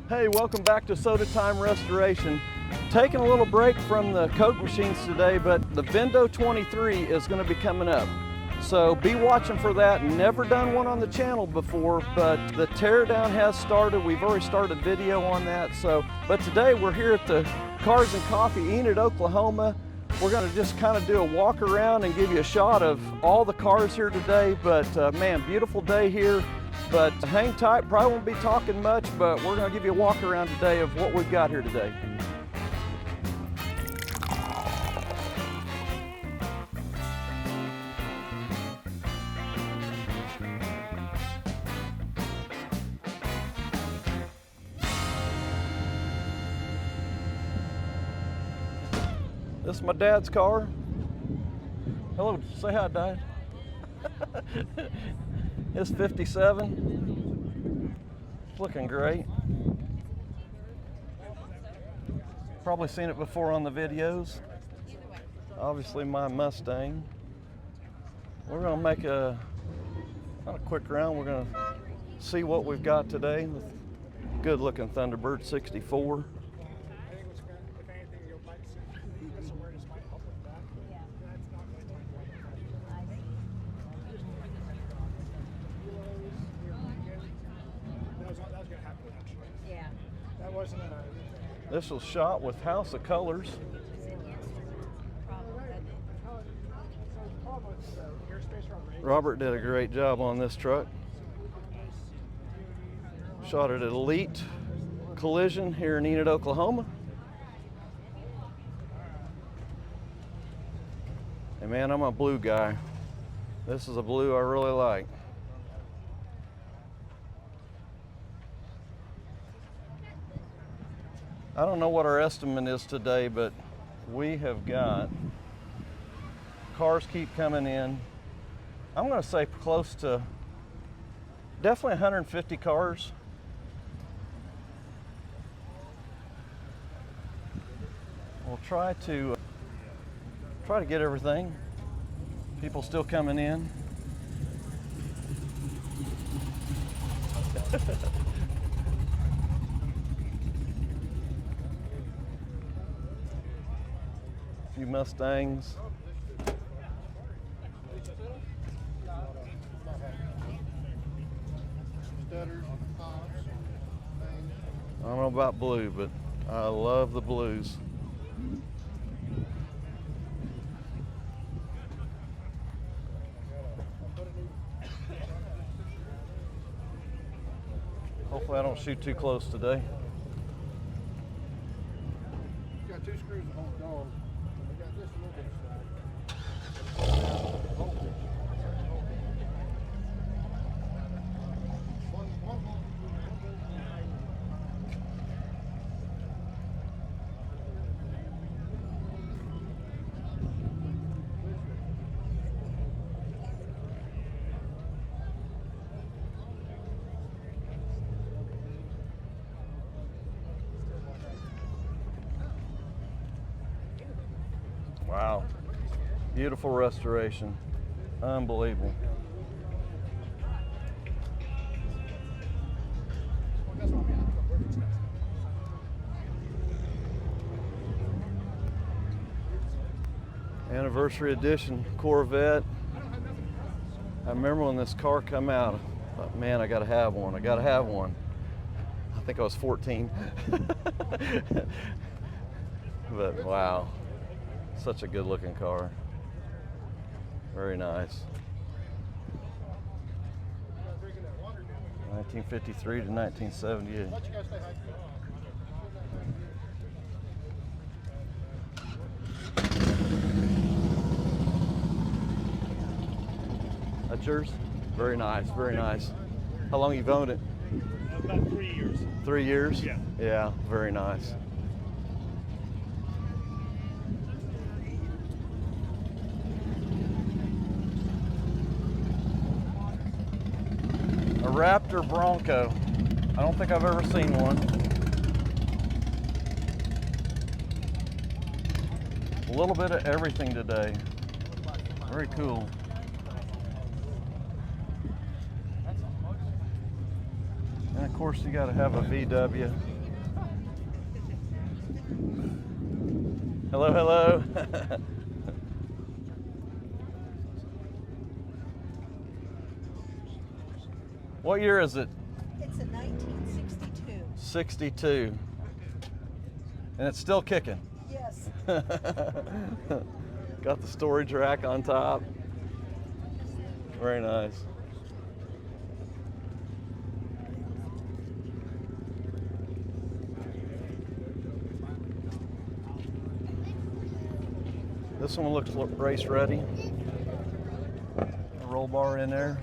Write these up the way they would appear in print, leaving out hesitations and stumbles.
Hey, welcome back to Soda Time Restoration. Taking a little break from the Coke machines today, but the Vendo 23 is going to be coming up. So be watching for that. Never done one on the channel before, but the teardown has started. We've already started a video on that. But today we're here at the Cars and Coffee, Enid, Oklahoma. We're going to just kind of do a walk around and give you a shot of all the cars here today. But man, beautiful day here. But hang tight, probably won't be talking much, but we're going to give you a walk around today of what we've got here today. This is my dad's car. Hello, say hi, Dad. It's 57. It's looking great. Probably seen it before on the videos. Obviously my Mustang. We're gonna make a quick round. We're gonna see what we've got today. Good looking Thunderbird 64. This was shot with House of Colors. Robert did a great job on this truck. Shot it at Elite Collision here in Enid, Oklahoma. And man, I'm a blue guy. This is a blue I really like. I don't know what our estimate is today, but we have got cars keep coming in. I'm going to say close to definitely 150 cars. We'll try to get everything. People still coming in. Few Mustangs. I don't know about blue, but I love the blues. Hopefully I don't shoot too close today. Got two screws to hold it on. We got this a little bit slack. Wow, beautiful restoration, unbelievable. Anniversary edition Corvette. I remember when this car come out, I thought, man, I gotta have one, I gotta have one. I think I was 14. But wow. Such a good looking car. Very nice. 1953 to 1978. That's yours? Very nice, very nice. How long you've owned it? About 3 years. 3 years? Yeah. Yeah, very nice. A Raptor Bronco. I don't think I've ever seen one. A little bit of everything today. Very cool. And of course you got to have a VW. Hello, hello. What year is it? It's a 1962. 62. And it's still kicking. Yes. Got the storage rack on top. Very nice. This one looks race ready. A roll bar in there.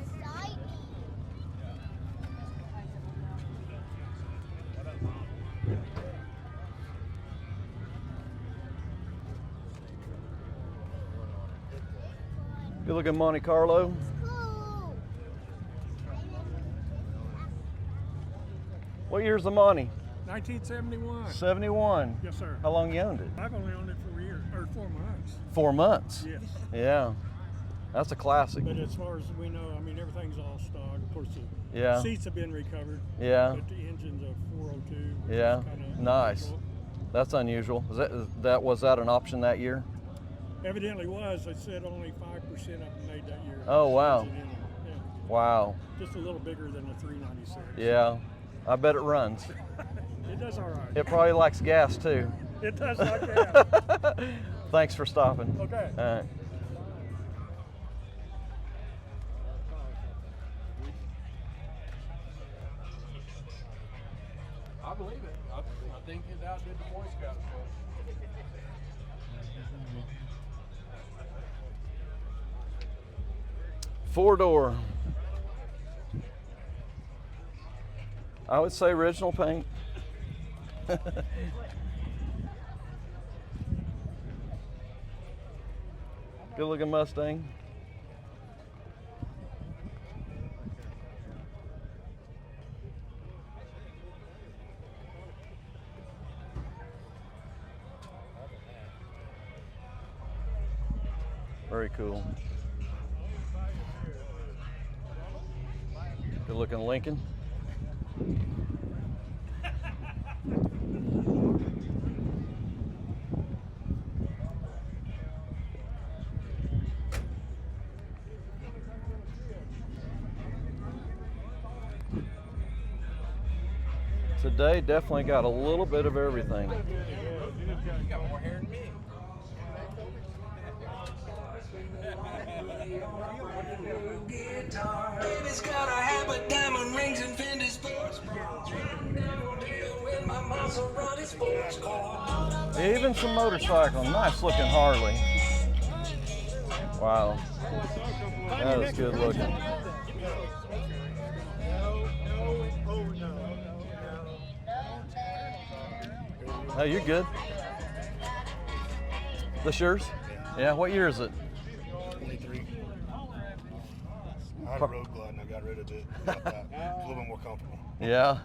Good looking Monte Carlo. What year's the Monte? 1971. 71. Yes, sir. How long you owned it? I've only owned it for a year, or 4 months. 4 months. Yes. Yeah. That's a classic. But as far as we know, I mean, everything's all stock. Of course, the Yeah. seats have been recovered. Yeah. But the engine's a 402. which Yeah. is kinda Nice. unusual. That's unusual. Was that an option that year? Evidently was. They said only 5% of them made that year. Oh, wow. Incidentally. Yeah. Wow. Just a little bigger than the 396. Yeah. I bet it runs. It does all right. It probably likes gas too. It does like that. Thanks for stopping. Okay. All right. I believe it. I think it outdid the Boy Scout show. Four-door. I would say original paint. Good looking Mustang. Very cool. Good looking Lincoln. Today definitely got a little bit of everything. You got more hair than me. Baby's got a habit, diamond rings and Fendi sports bras. Deal with my Maserati sports car. Even some motorcycle. Nice looking Harley. Wow. That is good looking. Oh, you're good. This yours? Yeah, what year is it? 23. I had a road glide and I got rid of it. Got that. It's a little bit more comfortable. Yeah,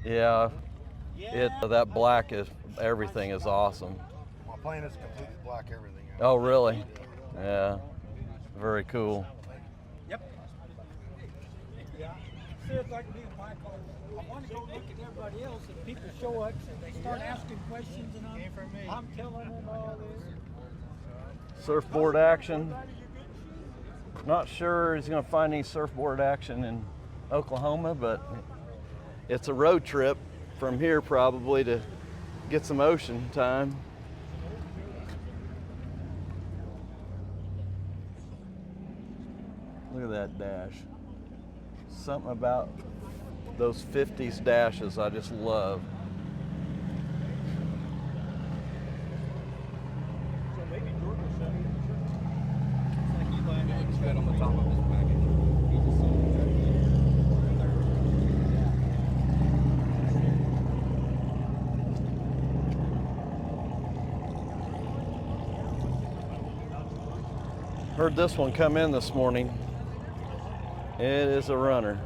yeah. That black is, everything is awesome. My plane is completely black, everything. Oh, really? Yeah, very cool. See, it's like me and Michael. I want to go look at everybody else, and people show up and they start asking questions, and I'm telling them all this. Surfboard action. Not sure he's going to find any surfboard action in Oklahoma, but it's a road trip from here probably to get some ocean time. Look at that dash. Something about those 50s dashes I just love. Heard this one come in this morning. It is a runner.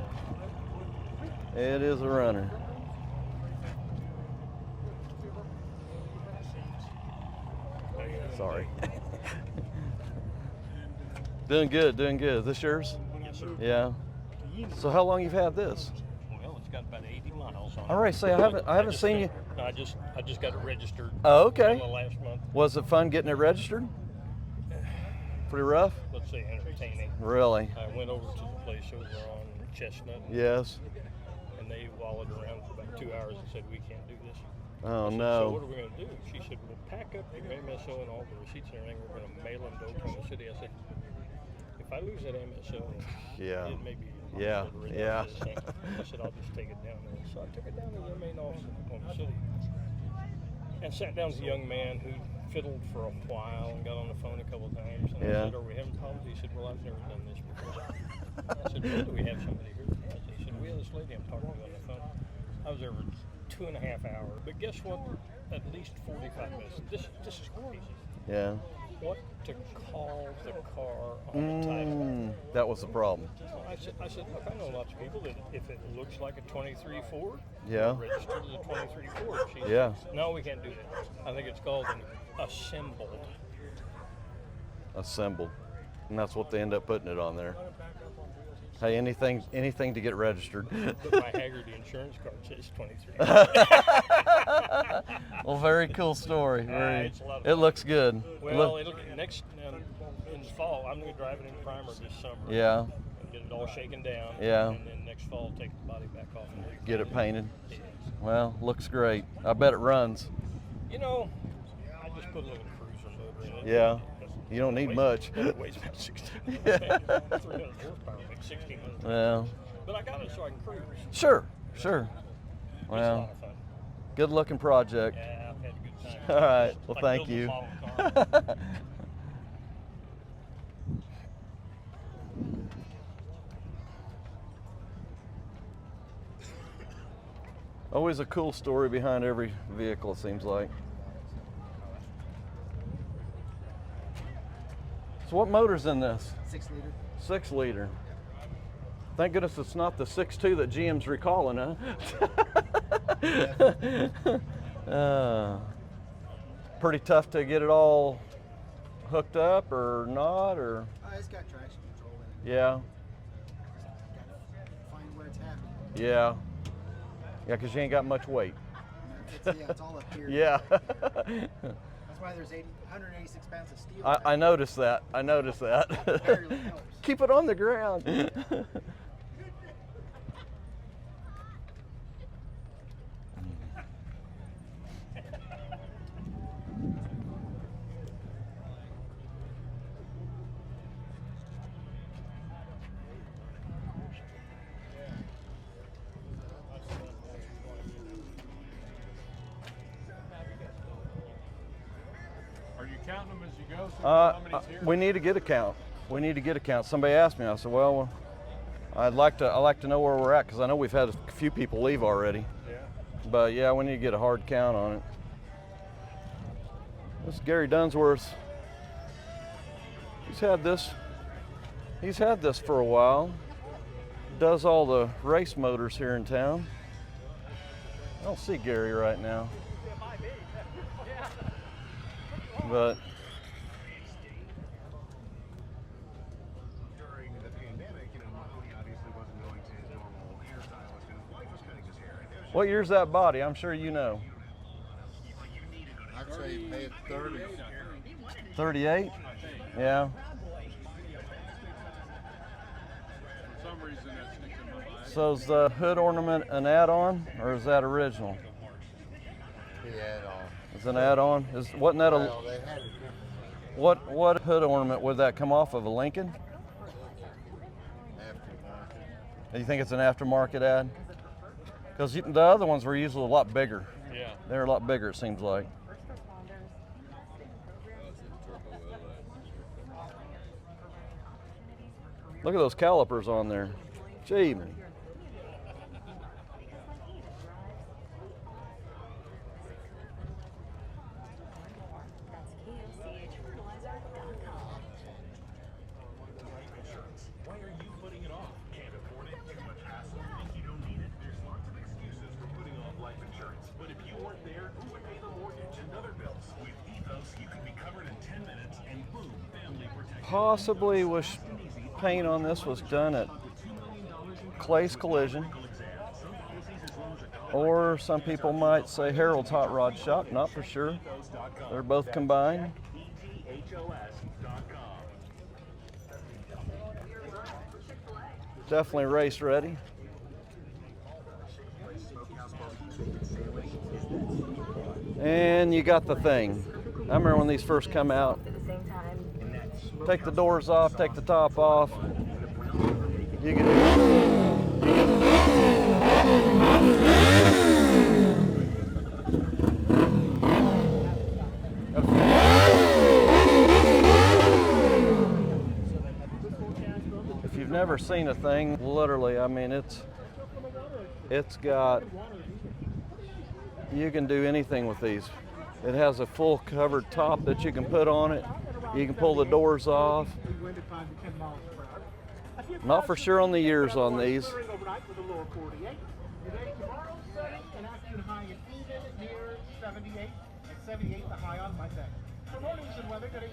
It is a runner. Sorry. Doing good, doing good. Is this yours? Yes, sir. Yeah. So how long you've had this? Well, it's got about 80 miles on it. All right, say I haven't seen you. No, I just got it registered. Oh, okay. Last month. Was it fun getting it registered? Pretty rough? Let's say entertaining. Really? I went over to the place over on Chestnut. Yes. And they wallowed around for about 2 hours and said, we can't do this. Oh, I said, no. So what are we going to do? She said, well, pack up your MSO and all the receipts and everything. We're going to mail them to Oklahoma City. I said, if I lose that MSO, Yeah. it may be. Yeah. Yeah. I said, I'll just take it down there. So I took it down to their main office in Oklahoma City and sat down with a young man who fiddled for a while and got on the phone a couple of times. And I said, are we having problems? He said, well, I've never done this before. I said, well, do we have somebody here? He said, we have this lady I'm talking to on the phone. I was there for 2.5 hours. But guess what? At least 45 minutes. This is crazy. Yeah. What to call the car on the title? That was the problem. I said, look, I know lots of people that if it looks like a 23 Ford, Yeah. registered as a 23 Ford. She Yeah. said, no, we can't do that. I think it's called an assembled. Assembled. And that's what they end up putting it on there. Hey, anything to get registered. But my Haggerty insurance card says 23. Well, very cool story. It's a lot of It fun. looks good. Well, it'll next in the fall. I'm going to drive it in primer this summer. Yeah. And get it all shaken down. Yeah. And then next fall, take the body back off and Get it painted. Yeah. Well, looks great. I bet it runs. You know, I just put a little cruiser motor in it. Yeah. You don't need much. It weighs about 1,600 pounds. 300 horsepower, like 1,600. Well. But I got it so I can cruise. Sure. It's a Well, lot of fun. good looking project. Yeah, I've had a good time. All right. Well, Like thank building a you. model car. Always a cool story behind every vehicle, it seems like. So what motor's in this? 6 liter. 6 liter. Thank goodness it's not the 6.2 that GM's recalling, huh? Pretty tough to get it all hooked up or not, or? It's got traction control in it. Yeah. Gotta find where it's happy. Yeah. Yeah, because you ain't got much weight. It's all up here. Yeah. That's why there's 186 pounds of steel. I noticed that. I noticed that. Barely helps. Keep it on the ground. Are you counting them as you go? So how many's here? We need to get a count. We need to get a count. Somebody asked me. I said, well, I'd like to know where we're at because I know we've had a few people leave already. Yeah. But yeah, we need to get a hard count on it. This is Gary Dunsworth. He's had this for a while. Does all the race motors here in town. I don't see Gary right now. But During the pandemic, Mahoney obviously wasn't going to his normal hairstylist, and his wife was cutting his hair. what year's that body? I'm sure you know. I'd say mid 30s. 38? Yeah. For some reason that sticks in my mind. So is the hood ornament an add-on or is that original? The add-on. It's an add-on? Wasn't that Well, they had it. what hood ornament would that come off of? A Lincoln? Aftermarket. You think it's an aftermarket ad? Because the other ones were usually a lot bigger. Yeah. They're a lot bigger, it seems like. Look at those calipers on there. Gee, man. Why are you putting it off? Can't afford it? Too much hassle? Think you don't need it? There's lots of excuses for putting off life insurance. But if you weren't there, who would pay the mortgage and other bills? With Ethos, you can be covered in 10 minutes and boom, family protection. Possibly paint on this was done at Clay's Collision. Or some people might say Harold's Hot Rod Shop, not for sure. They're both combined. Definitely race ready. And you got the thing. I remember when these first come out. Take the doors off, take the top off. You If you've never seen a thing, literally, I mean, it's got, you can do anything with these. It has a full covered top that you can put on it. You can pull the doors off. Not for sure on the years on these.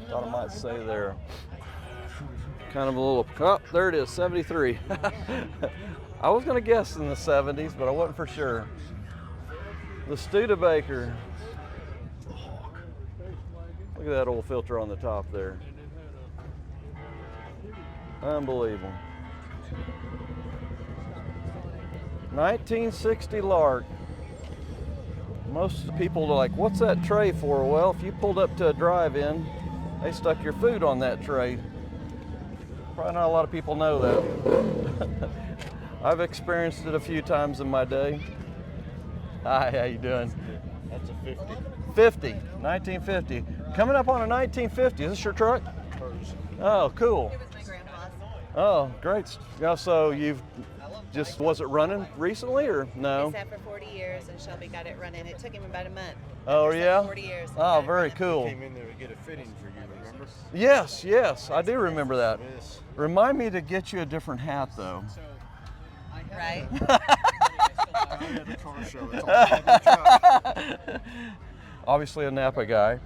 Thought I might say there. Kind of a little, oh, there it is, 73. I was gonna guess in the 70s, but I wasn't for sure. The Studebaker. Look at that old filter on the top there. Unbelievable. 1960 Lark. Most people are like, what's that tray for? Well, if you pulled up to a drive-in, they stuck your food on that tray. Probably not a lot of people know that. I've experienced it a few times in my day. Hi, how you doing? That's a 50. 50, 1950. Coming up on a 1950. Is this your truck? Hers. Oh, cool. It was my grandpa's. Oh, great. Yeah, so you've just, was it running recently or no? He sat for 40 years and Shelby got it running. It took him about a month. Oh, After yeah? 40 years. Oh, very cool. Came in there to get a fitting for you, remember? Yes, yes, I do remember that. Yes. Remind me to get you a different hat, though. Right? I had a car show. It's all over the Obviously a Napa guy.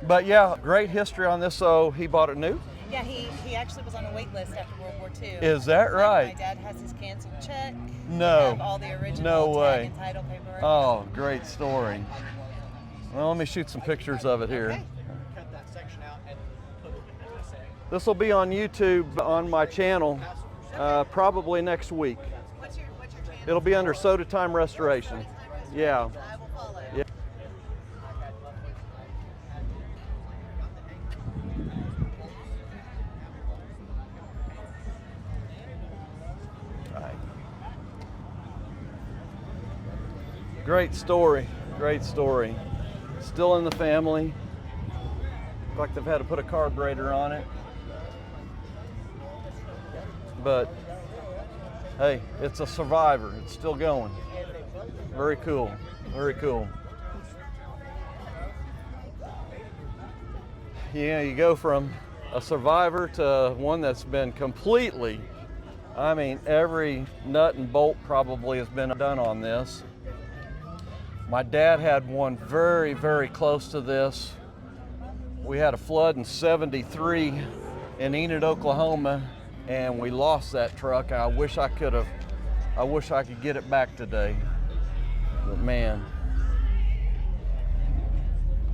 But yeah, great history on this. So he bought it new? Yeah, he actually was on a wait list after World War II. Is that right? My dad has his canceled check. No. We have all the original No way. tag and title paperwork. Oh, great story. Well, let me shoot some pictures of it here. Okay. Cut that section out and put it in the same. This will be on YouTube on my channel probably next week. What's your channel? It'll be under Soda Time Restoration. Yeah. I will follow. Yeah. Right. Great story. Great story. Still in the family. Looks like they've had to put a carburetor on it. But hey, it's a survivor. It's still going. Very cool. Very cool. Yeah, you go from a survivor to one that's been completely, I mean, every nut and bolt probably has been done on this. My dad had one very, very close to this. We had a flood in '73 in Enid, Oklahoma, and we lost that truck. I wish I could get it back today. But man,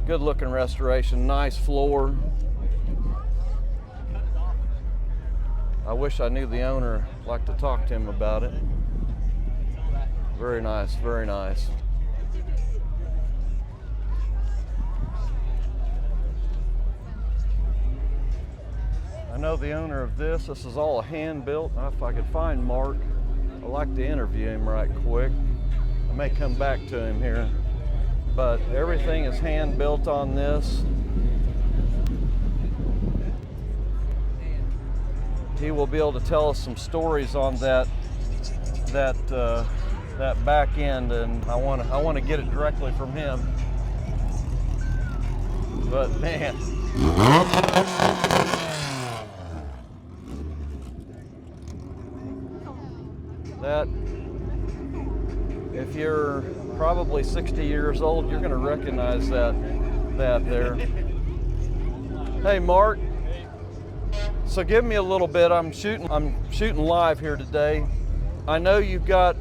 good looking restoration, nice floor. I wish I knew the owner. I'd like to talk to him about it. Very nice, very nice. I know the owner of this. This is all a hand built. If I could find Mark, I'd like to interview him right quick. I may come back to him here. But everything is hand built on this. He will be able to tell us some stories on that back end, and I want to get it directly from him. But man. That, if you're probably 60 years old, you're going to recognize that there. Hey, Mark. So give me a little bit. I'm shooting live here today. I know you've got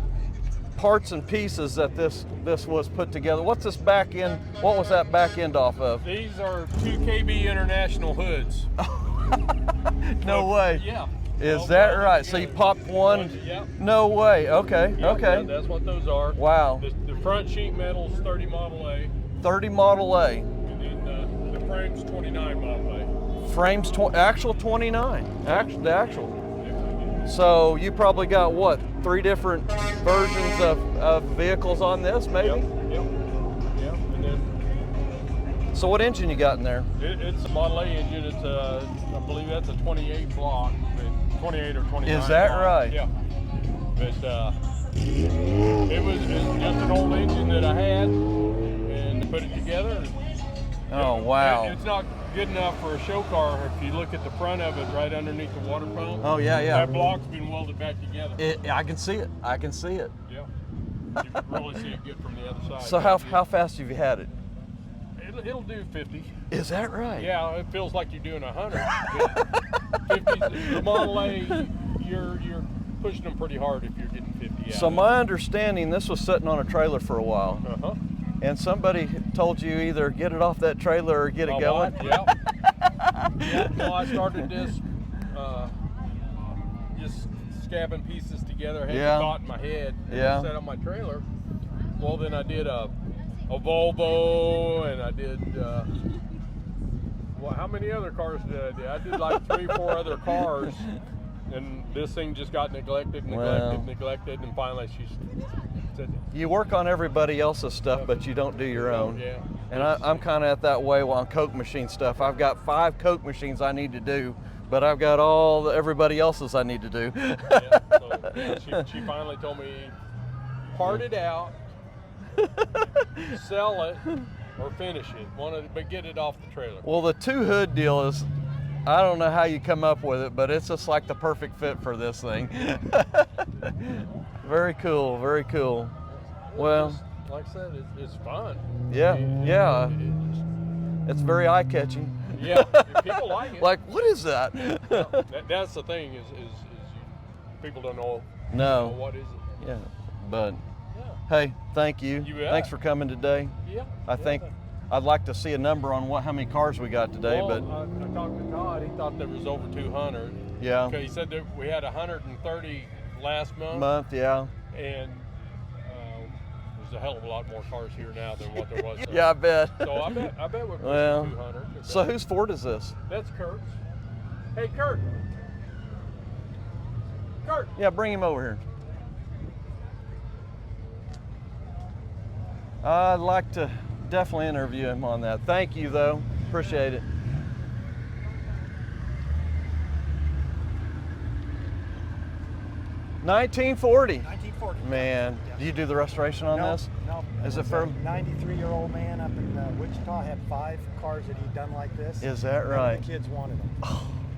parts and pieces that this was put together. What's this back end? What was that back end off of? These are 2 KB International hoods. No way. Yeah. Is that right? So you popped one? Yep. No way. Okay. Yeah, Okay. that's what those are. Wow. The front sheet metal's 30 Model A. 30 Model A. And then the frame's 29 Model A. Frames actual 29. The actual. So you probably got what? 3 different versions of vehicles on this, maybe? Yep. And then So what engine you got in there? it's a Model A engine. It's I believe that's a 28 block, 28 or 29. Is that block. right? Yeah. But it was just an old engine that I had, and put it together. Oh wow. It's not good enough for a show car. If you look at the front of it, right underneath the water pump. Oh yeah, yeah. That block's been welded back together. I can see it. I can see it. Yeah. You can really see it good from the other side. So how fast have you had it? It'll do 50. Is that right? Yeah, it feels like you're doing 100. 50, the Model A, you're pushing them pretty hard if you're getting 50 out. So my understanding, this was sitting on a trailer for a while. Uh-huh. And somebody told you either get it off that trailer or get it going. Yeah. Yeah. No, I started this just scabbing pieces together. I had Yeah. the thought in my head. And Yeah. set up my trailer. Well, then I did a Volvo, and I did. Well, how many other cars did I do? I did like 3, 4 other cars, and this thing just got neglected, and finally she said, You work on everybody else's stuff, but you don't do your own. Yeah. And I'm kind of at that way on Coke machine stuff. I've got 5 Coke machines I need to do, but I've got everybody else's I need to do. Yeah, so, yeah, she finally told me, part it out, sell it, or finish it. But get it off the trailer. Well, the 2 hood deal is, I don't know how you come up with it, but it's just like the perfect fit for this thing. Very cool, very cool. Well, like I said, it's fun. Yeah, yeah. It's very eye-catching. Yeah, people like it. Like, what is that? That's the thing is people don't know. No. What is it? Yeah, but hey, thank you. You bet. Thanks for coming today. Yeah. I think I'd like to see a number on how many cars we got today, Well, but I talked to Todd. He thought there was over 200. Yeah. Okay, he said that we had 130 last month. Yeah. And there's a hell of a lot more cars here now than what there was. Yeah, I bet. So I bet we're Well, 200. so whose Ford is this? That's Kurt's. Hey, Kurt. Kurt. Yeah, bring him over here. I'd like to definitely interview him on that. Thank you, though. Appreciate it. $1940. Man, do you do the restoration on this? No. Is it for? 93-year-old man up in Wichita had 5 cars that he'd done like this. Is that None right? of the kids wanted them.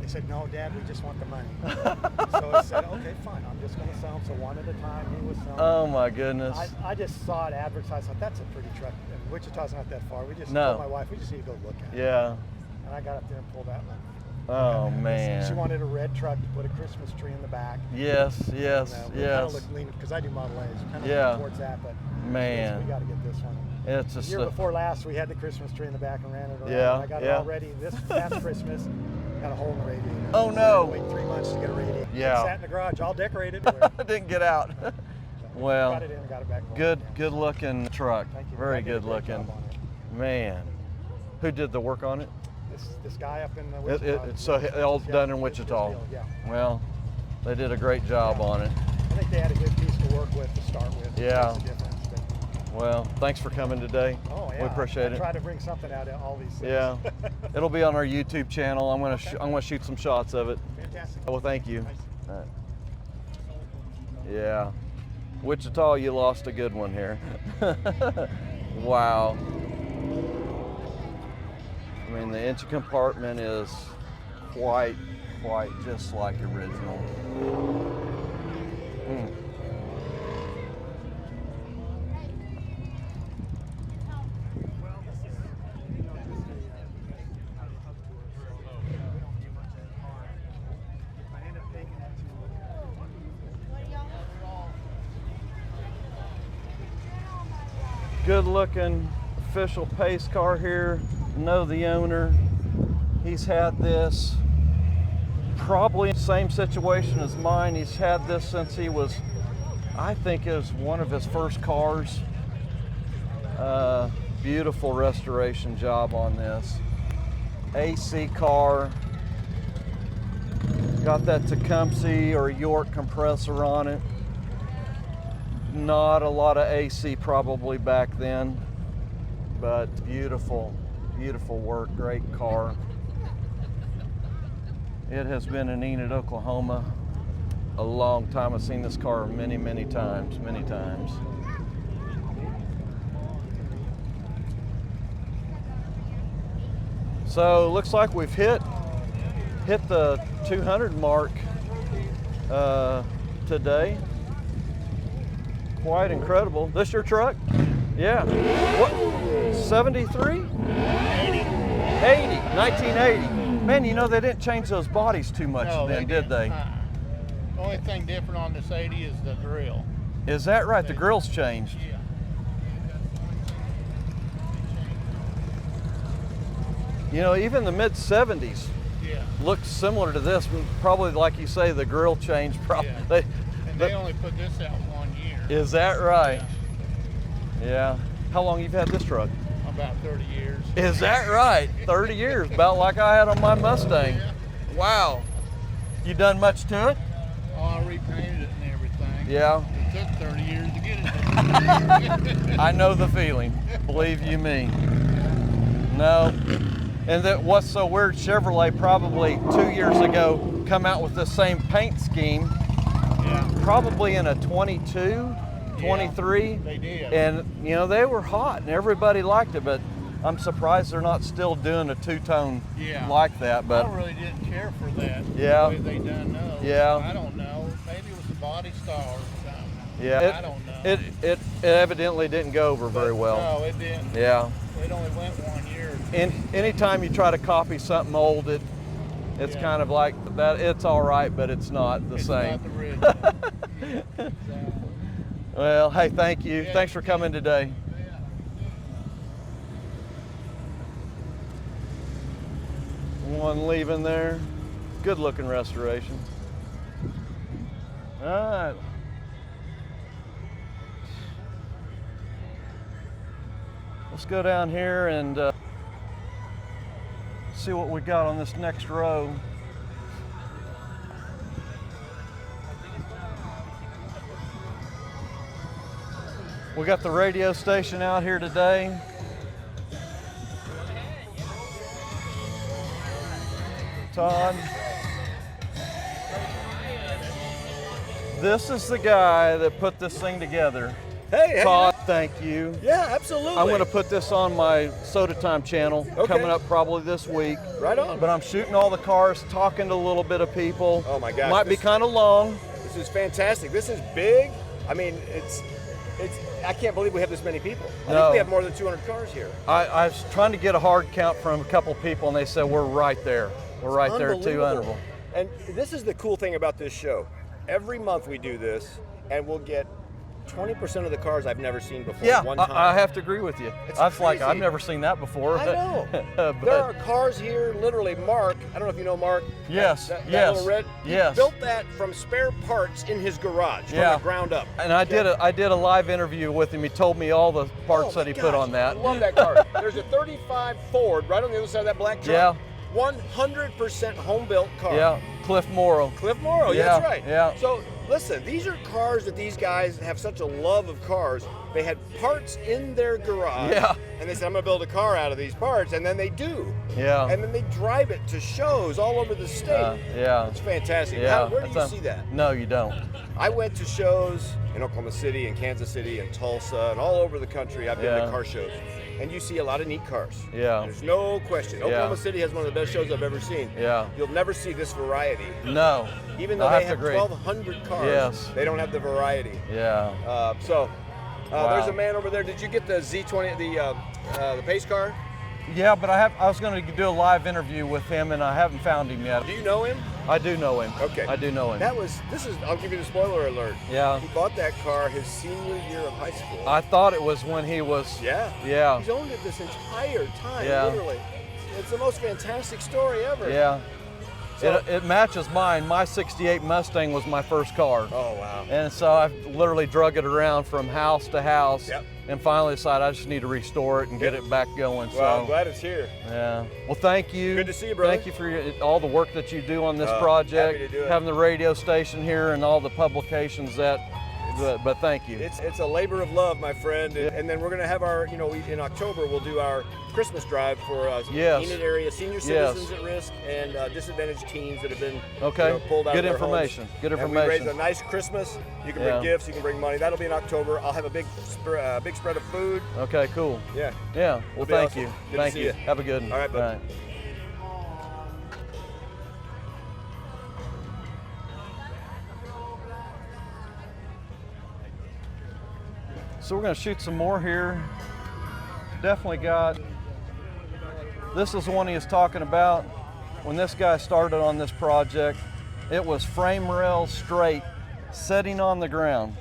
They said, "No, Dad, we just want the money." So I said, "Okay, fine. I'm just going to sell them." So one at a time, he was selling. Oh my goodness. I just saw it advertised. I thought that's a pretty truck. And Wichita's not that far. We just No. told my wife we just need to go look at it. Yeah. And I got up there and pulled that one. Oh She man. wanted a red truck to put a Christmas tree in the back. Yes, yes, We yes. kind of looked lean because I do Model A's. Kind of Yeah. lean towards that, but Man. we got to get this one. It's The just year before last, we had the Christmas tree in the back and ran it around. Yeah, I got yeah. it all ready. This past Christmas, got a hole in the radiator. Oh, no. Wait 3 months to get a radiator. Yeah. It sat in the garage, all decorated. didn't get out. Well, got it in and got it back home. good looking truck. Thank you. Very I did a good great looking. job on it. Man. Who did the work on it? This guy up in Wichita. So all done in his Wichita. deal, yeah. Well, they did a great job on it. I think they had a good piece to work with to start with. Yeah. Makes a difference, but- Well, thanks for coming today. Oh yeah. We appreciate I it. try to bring something out of all these things. Yeah. It'll be on our YouTube channel. I'm gonna shoot some shots of it. Fantastic. Well, thank you. Nice. All right. Yeah. Wichita, you lost a good one here. Wow. I mean, the engine compartment is quite just like original. Mm. Good looking official pace car here. Know the owner. He's had this probably in the same situation as mine. He's had this since he was, I think it was one of his first cars. Beautiful restoration job on this. AC car. Got that Tecumseh or York compressor on it. Not a lot of AC probably back then, but beautiful, beautiful work, great car. It has been in Enid, Oklahoma a long time. I've seen this car many, many times, many times. So looks like we've hit the 200 mark today. Quite incredible. This your truck? Yeah. What? 73? 80. 1980. Man, you know they didn't change those bodies too much then, did they? The only thing different on this 80 is the grill. Is that right? The grill's changed. Yeah. You know, even the mid 70s looked similar to this. Probably, like you say, the grill changed. Probably. Yeah. And they only put this out 1 year. Is that right? Yeah. How long you've had this truck? About 30 years. Is that right? 30 years, about like I had on my Mustang. Yeah. Wow. You done much to it? Oh, I repainted it and everything. Yeah. It took 30 years to get it done. I know the feeling, believe you me. No. And that what's so weird, Chevrolet probably 2 years ago come out with the same paint scheme. Yeah. Probably in a 22, 23. Yeah, they did. And you know, they were hot and everybody liked it, but I'm surprised they're not still doing a two-tone like that. But I really didn't care for that. Yeah. The way they done those. Yeah. I don't know. Maybe it was the body style or something. yeah, I don't know. It evidently didn't go over very well. No, it didn't. Yeah. It only went 1 year. And anytime you try to copy something old, it's kind of like that. It's all right, but it's not the same. Not the original. Exactly. Well, hey, thank you. Yeah, Thanks for coming today. One leaving there. Good looking restoration. All right. Let's go down here and see what we got on this next row. We got the radio station out here today. Todd. This is the guy that put this thing together. Hey, Todd, thank you. Yeah, absolutely. I'm going to put this on my Soda Time channel coming up probably this week. Right on. But I'm shooting all the cars, talking to a little bit of people. Oh my gosh. Might be kind of long. This is fantastic. This is big. I mean, it's. I can't believe we have this many people. I think we have more than 200 cars here. I was trying to get a hard count from a couple people, and they said we're right there. We're right there at 200. And this is the cool thing about this show. Every month we do this, and we'll get 20% of the cars I've never seen before. Yeah, one time. I have to agree with you. I was like, I've never seen that before. I know. There are cars here, literally. Mark, I don't know if you know Mark. Yes, that yes, little red, he built that from spare parts in his garage from the ground up. And I did a live interview with him. He told me all the parts that he put on that. I love that car. There's a 35 Ford right on the other side of that black truck. Yeah. 100% home-built car. Yeah, Cliff Morrow. Cliff Morrow, yeah, that's right. Yeah. So listen, these are cars that these guys have such a love of cars. They had parts in their garage. Yeah. And they said, I'm gonna build a car out of these parts, and then they do. Yeah. And then they drive it to shows all over the state. Yeah. It's fantastic. Yeah. Where do you see that? No, you don't. I went to shows in Oklahoma City and Kansas City and Tulsa and all over the country. I've been to car shows. And you see a lot of neat cars. Yeah. There's no question. Oklahoma City has one of the best shows I've ever seen. Yeah. You'll never see this variety. No. Even though they have 1,200 cars, they don't have the variety. Yeah. There's a man over there. Did you get the Z20, the pace car? Yeah, but I was going to do a live interview with him, and I haven't found him yet. Do you know him? I do know him. Okay. I do know him. I'll give you the spoiler alert. Yeah. He bought that car his senior year of high school. I thought it was when he was. Yeah. Yeah. He's owned it this entire time, Yeah. literally. It's the most fantastic story ever. Yeah. So, It matches mine. My 68 Mustang was my first car. oh, wow. And so I literally drug it around from house to house. Yep. And finally decided I just need to restore it and get it back going. Well, I'm So, glad it's here. yeah. Well, thank you. Good to see you, brother. Thank you for all the work that you do on this Happy project, to do it. having the radio station here and all the publications that. But thank you. It's a labor of love, my friend. And then we're going to have our, in October, we'll do our Christmas drive for Yes. Enid area senior citizens at risk and disadvantaged teens that have been pulled out Good of their information. homes. Good And information. we raise a nice Christmas. You can bring gifts, you can bring money. That'll be in October. I'll have a big spread of food. Okay, cool. Yeah. Yeah. Well, It'll be thank awesome. you. Good to Thank see you. you. Have a good one. All right, bud. So we're going to shoot some more here. Definitely got, this is the one he was talking about. When this guy started on this project, it was frame rails straight, setting on the ground.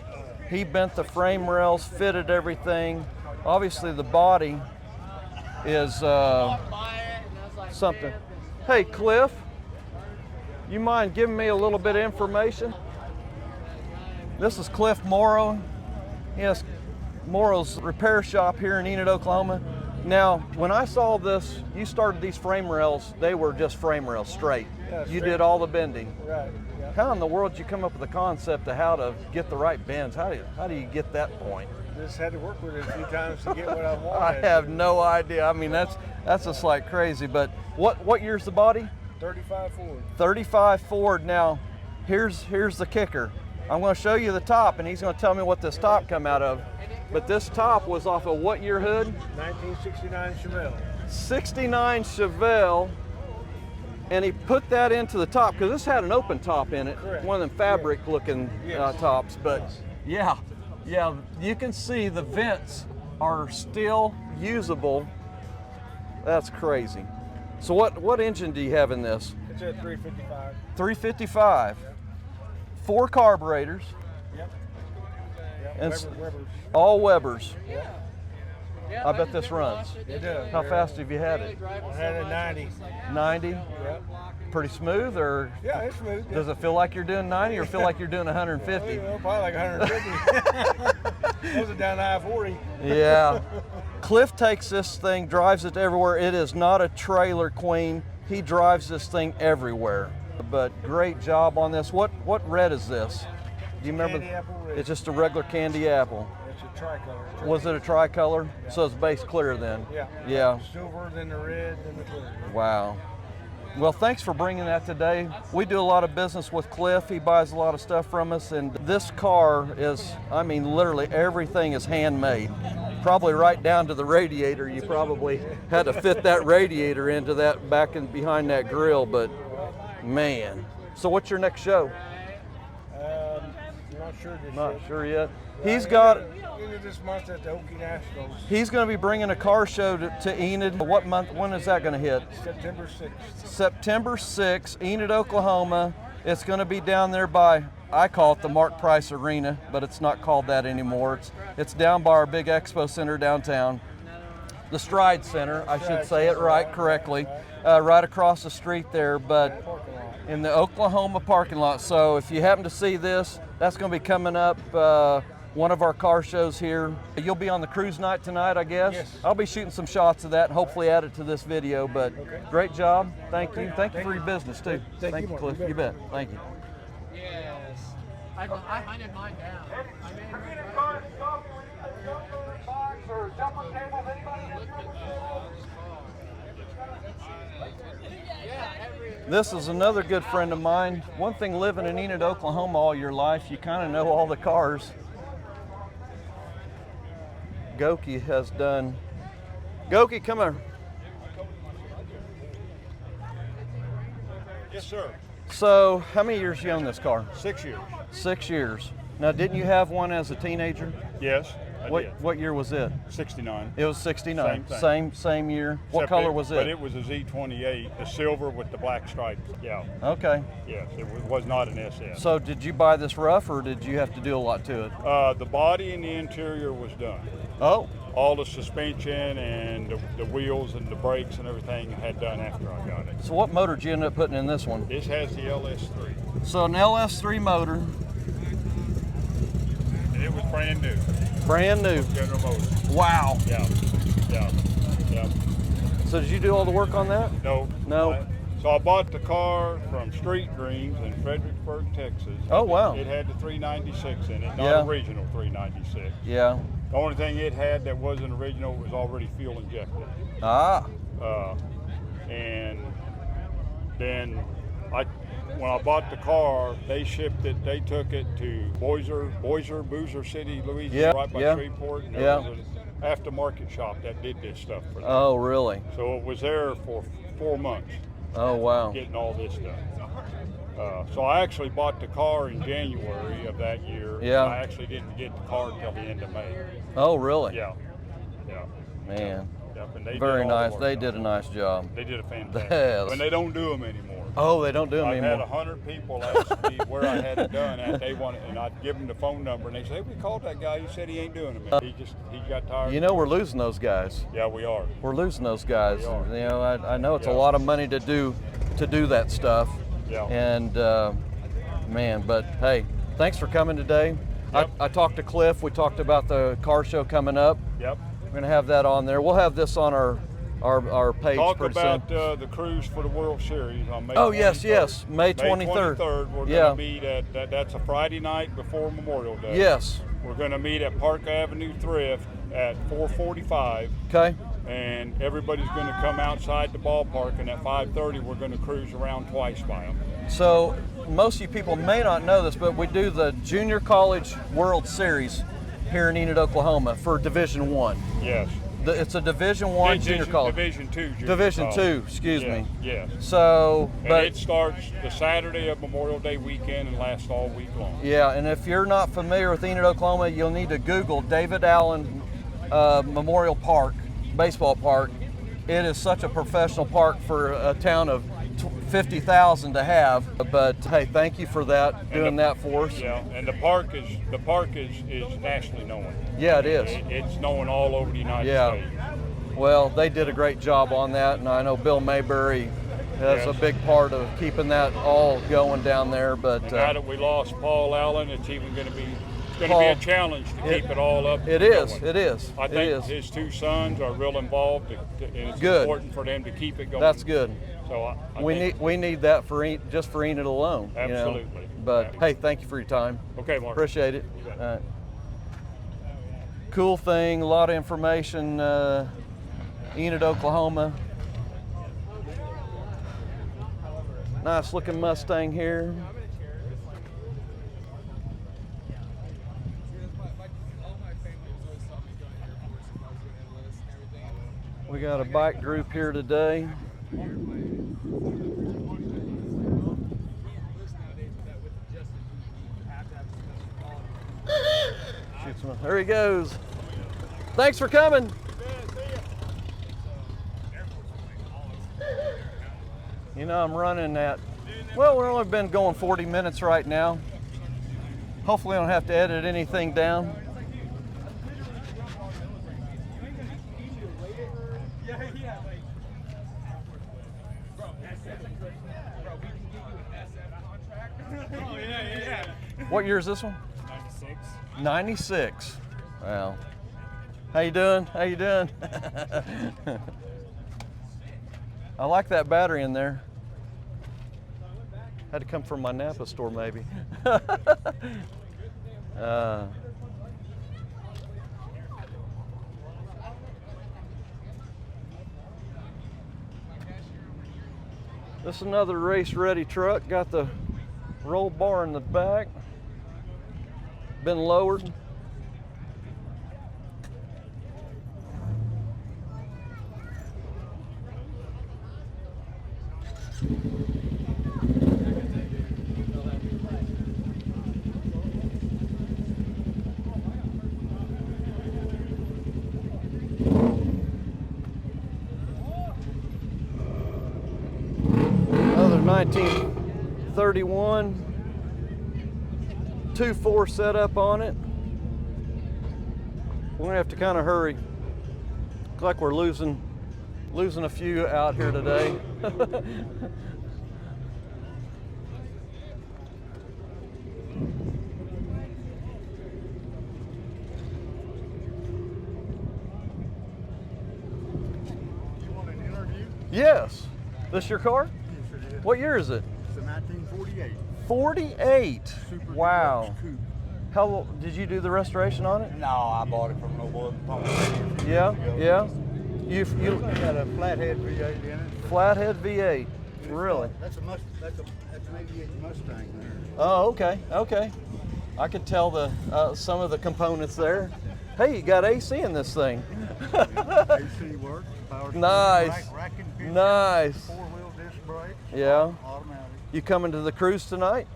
He bent the frame rails, fitted everything. Obviously the body is something. Hey Cliff, you mind giving me a little bit of information? This is Cliff Morrow. He has Morrow's repair shop here in Enid, Oklahoma. Now, when I saw this, you started these frame rails, they were just frame rails straight. Yeah, You straight. did all the bending. Right. Yeah. How in the world did you come up with the concept of how to get the right bends? How do you get that point? Just had to work with it a few times to get what I I wanted. have no idea. I mean, that's just like crazy. But what year's the body? 35 Ford. 35 Ford. Now, here's the kicker. I'm going to show you the top, and he's going to tell me what this top come out of. But this top was off of what year hood? 1969 Chevelle. 69 Chevelle, and he put that into the top because this had an open top in it, Correct. one of them fabric looking Yes. tops. But yeah, you can see the vents are still usable. That's crazy. So what engine do you have in this? It's at 355. 355. 4 carburetors. Yep. And Weber's. all Webers. I bet this runs. It does. How fast have you had it? I had a 90. 90? Yep. Pretty smooth, or Yeah, it's smooth. does it feel like you're doing 90 or feel like you're doing 150? Well, probably like 150. Those are down to I-40. Yeah. Cliff takes this thing, drives it everywhere. It is not a trailer queen. He drives this thing everywhere. But great job on this. What red is this? Do you remember? Candy apple red. It's just a regular candy apple. It's a tricolor. Was it a tricolor? So it's base clear then? Yeah. Yeah. Silver, then the red, then the clear. Wow. Well, thanks for bringing that today. We do a lot of business with Cliff. He buys a lot of stuff from us, and this car is, I mean, literally everything is handmade. Probably right down to the radiator. You probably had to fit that radiator into that back and behind that grill, but man. So what's your next show? Not sure this Not yet. sure yet. Yeah, He's got, End of this month at the Okie Nationals. he's going to be bringing a car show to Enid. What month, when is that going to hit? September 6th. September 6th, Enid, Oklahoma. It's going to be down there by, I call it the Mark Price Arena, but it's not called that anymore. It's down by our big expo center downtown. The Stride Center, I should say it right correctly, right across the street there, but in the Oklahoma parking lot. So if you happen to see this, that's going to be coming up, one of our car shows here. You'll be on the cruise night tonight, I guess? Yes. I'll be shooting some shots of that and hopefully add it to this video, but great job. Thank you. Thank you for your business too. Thank you, you, Mark. Cliff. You You bet. bet. Thank you. Yes. I hunted mine down. Enid Cars Coffee, jumper box or jumper tables, anybody? This is another good friend of mine. One thing living in Enid, Oklahoma all your life, you kind of know all the cars. Goki has done. Goki, come here. Yes, sir. So, how many years you own this car? 6 years. 6 years. Now, didn't you have one as a teenager? Yes. What year was it? 69. It was 69. Same thing. Same year. What Except color was it? But it was a Z28, the silver with the black stripes. Yeah. Okay. Yes, it was not an SS. So did you buy this rough, or did you have to do a lot to it? The body and the interior was done. Oh. All the suspension and the wheels and the brakes and everything had done after I got it. So what motor did you end up putting in this one? This has the LS3. So an LS3 motor. And it was brand new. Brand new. General Motors. Wow. Yeah. So did you do all the work on that? No. No. So I bought the car from Street Dreams in Fredericksburg, Texas. Oh, wow. It had the 396 in it, not Yeah. original 396. Yeah. The only thing it had that wasn't original was already fuel injected. Ah. And then when I bought the car, they shipped it. They took it to Boozer City, Louisiana, right by Shreveport. And there was an aftermarket shop that did this stuff for them. Oh, really? So it was there for 4 months. Oh, wow. Getting all this done. So I actually bought the car in January of that year. Yeah. I actually didn't get the car until the end of May. Oh, really? Yeah. Man. Yep, and they Very did all the nice. work They on did it. a nice job. They did a fantastic Yes. job. And they don't do them anymore. Oh, they don't do them anymore. I've had 100 people ask me where I had it done at. They want it, and I'd give them the phone number, and they say, we called that guy. He said he ain't doing them. He got tired. You know, we're losing those guys. Yeah, we are. We're losing those guys. We are. You know, I know it's a lot of money to do that stuff. Yeah. And man, but hey, thanks for coming today. Yep. I talked to Cliff. We talked about the car show coming up. Yep. We're gonna have that on there. We'll have this on our page Talk pretty about soon. the cruise for the World Series on May 23rd. Oh, yes, May 23rd. May 23rd, we're going to meet at, that's a Friday night before Memorial Day. Yes. We're going to meet at Park Avenue Thrift at 4:45. Okay. And everybody's going to come outside the ballpark, and at 5:30 we're going to cruise around twice by them. So most of you people may not know this, but we do the Junior College World Series here in Enid, Oklahoma for Division I. Yes. It's a Division I junior college. Division II. Division II, excuse me. Yeah. So, and it starts the Saturday of Memorial Day weekend and lasts all week long. Yeah, and if you're not familiar with Enid, Oklahoma, you'll need to Google David Allen Memorial Park, baseball park. It is such a professional park for a town of 50,000 to have. But hey, thank you for that, doing that for us. Yeah, and the park is nationally known. Yeah, it is. It's known all over the United States. Well, they did a great job on that, and I know Bill Mayberry has a big part of keeping that all going down there. But and now that we lost Paul Allen, it's even going to be a challenge to keep it all up. It is. It is. I think his two sons are real involved, and it's important for them to keep it going. That's good. So we need that for just for Enid alone. Absolutely. You know? But hey, thank you for your time. Okay, Mark. Appreciate it. Cool thing, a lot of information. Enid, Oklahoma. Nice looking Mustang here. We got a bike group here today. There he goes. Thanks for coming. You know, I'm running at, well, we've only been going 40 minutes right now. Hopefully I don't have to edit anything down. What year is this one? 96. 96. Wow. How you doing? How you doing? I like that battery in there. Had to come from my Napa store maybe. This is another race-ready truck. Got the roll bar in the back. Been lowered. 1931 2.4 setup on it. We're gonna have to kind of hurry. Looks like we're losing a few out here today. Yes. This your car? Yes, it is. What year is it? It's a 1948. 48. Super Wow. Deluxe coupe. How did you do the restoration on it? No, I bought it from Yeah, yeah. You got a flathead V8 in it. flathead V8. Really? That's an 88 Mustang there. Oh, okay, okay. I could tell the some of the components there. Hey, you got AC in this thing. AC works. Power steering, Nice. rack and pinion, Nice. Four-wheel disc brakes. Yeah. Automatic. You coming to the cruise tonight?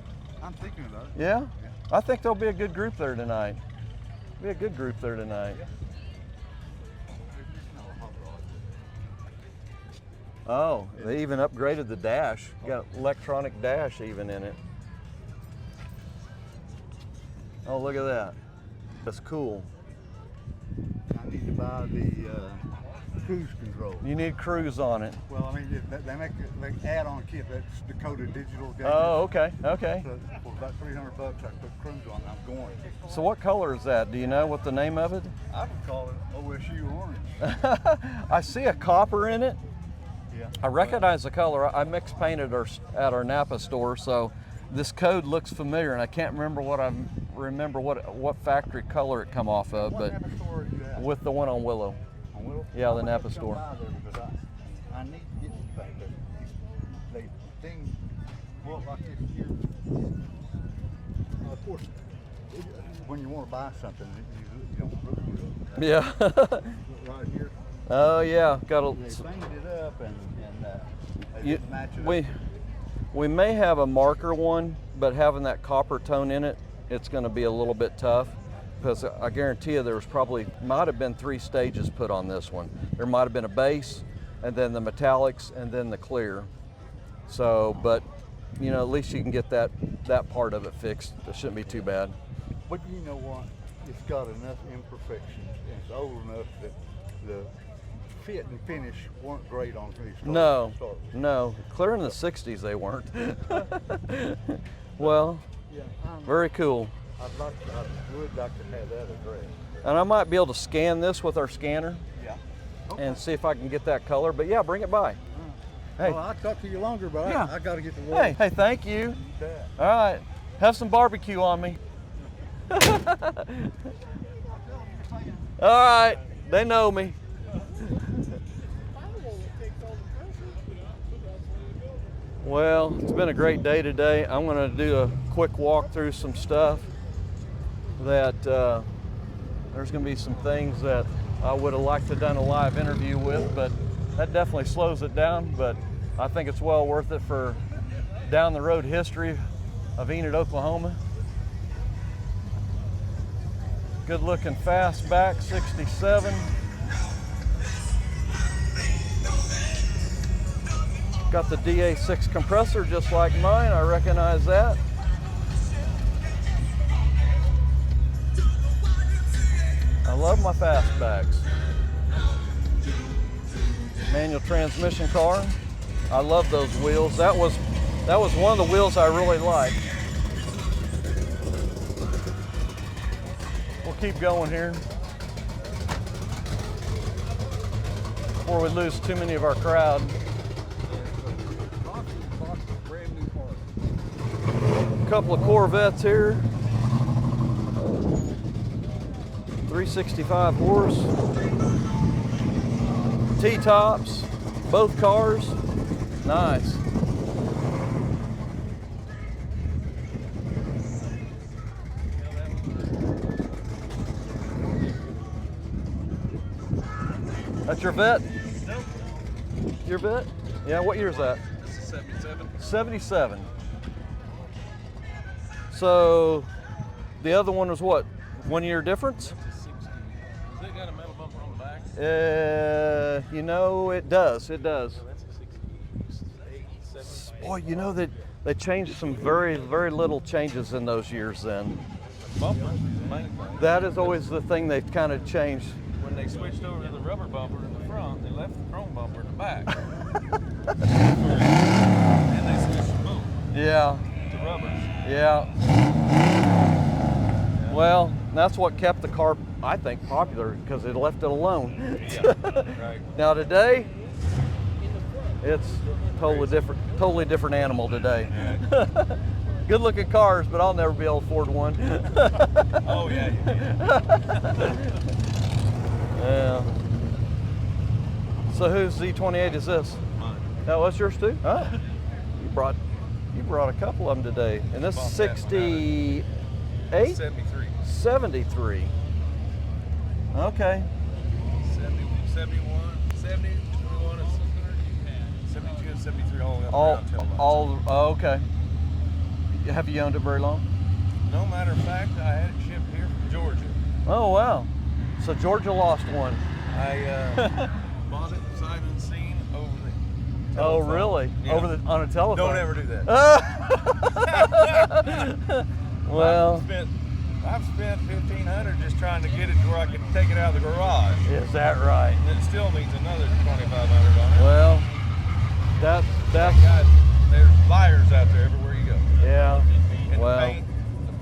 I'm thinking about it. Yeah? I think there'll be a good group there tonight. Be a good group there tonight. Oh, they even upgraded the dash. Got electronic dash even in it. Oh, look at that. That's cool. I need to buy the cruise control. You need cruise on it. Well, I mean, they make an add-on kit that's Dakota Digital. Oh, okay, okay. So for about $300, I put cruise on. I'm going. So what color is that? Do you know what the name of it? I would call it OSU orange. I see a copper in it. Yeah. I recognize the color. I mix painted at our Napa store, so this code looks familiar, and I can't remember what factory color it come off of, but Napa store are you at? with the one on Willow. On Willow? Yeah, the I'm Napa gonna come store. by there because I need to get some things. They things well like this here. Of course, when you want to buy something, you don't look real. Yeah. Right here. Oh yeah, got They painted it up and they you, didn't match it we up. we may have a marker one, but having that copper tone in it, it's going to be a little bit tough. Because I guarantee you might have been 3 stages put on this one. There might have been a base, and then the metallics, and then the clear. So, but, you know, at least you can get that part of it fixed. It shouldn't be too bad. But you know what? It's got enough imperfections and it's old enough that the fit and finish weren't great on these. No, clear in the 60s they weren't. Well, yeah, very cool. I would like to have that address. And I might be able to scan this with our scanner. Yeah. And see if I can get that color. But yeah, bring it by. Hey. Well, I'll talk to you longer, but Yeah. I got to get to work. Hey, thank you. You bet. All right, have some barbecue on me. All right, they know me. Well, it's been a great day today. I'm going to do a quick walk through some stuff that there's going to be some things that I would have liked to have done a live interview with, but that definitely slows it down. But I think it's well worth it for down the road history of Enid, Oklahoma. Good looking fastback, 67. Got the DA6 compressor just like mine, I recognize that. I love my fastbacks. Manual transmission car. I love those wheels. That was one of the wheels I really liked. We'll keep going here before we lose too many of our crowd. A couple of Corvettes here. 365 horse. T-tops, both cars. Nice. That's your vet? Nope. Your vet? Yeah, what year is that? This is 77. 77. So the other one was what? 1 year difference? That's a 60. Has that got a metal bumper on the back? You know, it does. It does. So that's a 68, 70. Boy, you know that they changed some very, very little changes in those years then. Bumpers, main thing. That is always the thing they've kind of changed. When they switched over to the rubber bumper in the front, they left the chrome bumper in the back. And they switched the boom Yeah. to rubbers. Yeah. Well, that's what kept the car, I think, popular because it left it alone. Yeah, right. Now today, it's totally different animal today. Good looking cars, but I'll never be able to afford one. Oh yeah. Yeah. So whose Z28 is this? Mine. Oh, that's yours too? Oh. You brought a couple of them today. And this is 68? 73. 73. Okay. 71, 70, 21, and 72 and 73 all up around tail lights. Oh, okay. Have you owned it very long? No matter of fact, I had it shipped here from Georgia. Oh, wow. So Georgia lost one. I bought it sight unseen over the telephone. Oh, really? Yeah. On a telephone? Don't ever do that. Well, I've spent $1,500 just trying to get it to where I can take it out of the garage. is that right? And it still needs another $2,500 on it. Well, that's God, there's liars out there everywhere you go. yeah. And Well, the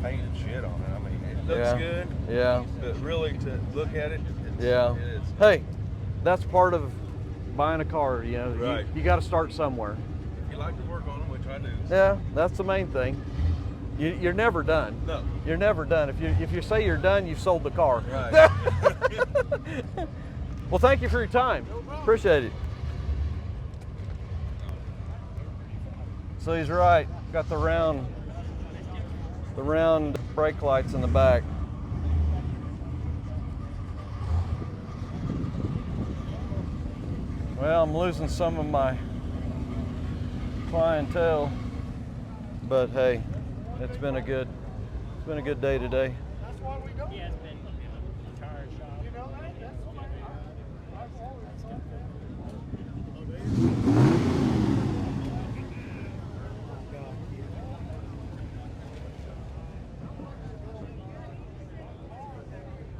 paint and shit on it. I mean, it looks yeah. good. Yeah. But really, to look at it, Yeah. it is. Hey, that's part of buying a car. You know, Right. you got to start somewhere. You like to work on them, which I do. Yeah, that's the main thing. You're never done. No. You're never done. If you say you're done, you've sold the car. Right. Well, thank you for your time. Appreciate it. So he's right. Got the round brake lights in the back. Well, I'm losing some of my clientele, but hey, it's been a good day today. That's why we don't. Yeah, it's been tire shop. You know that?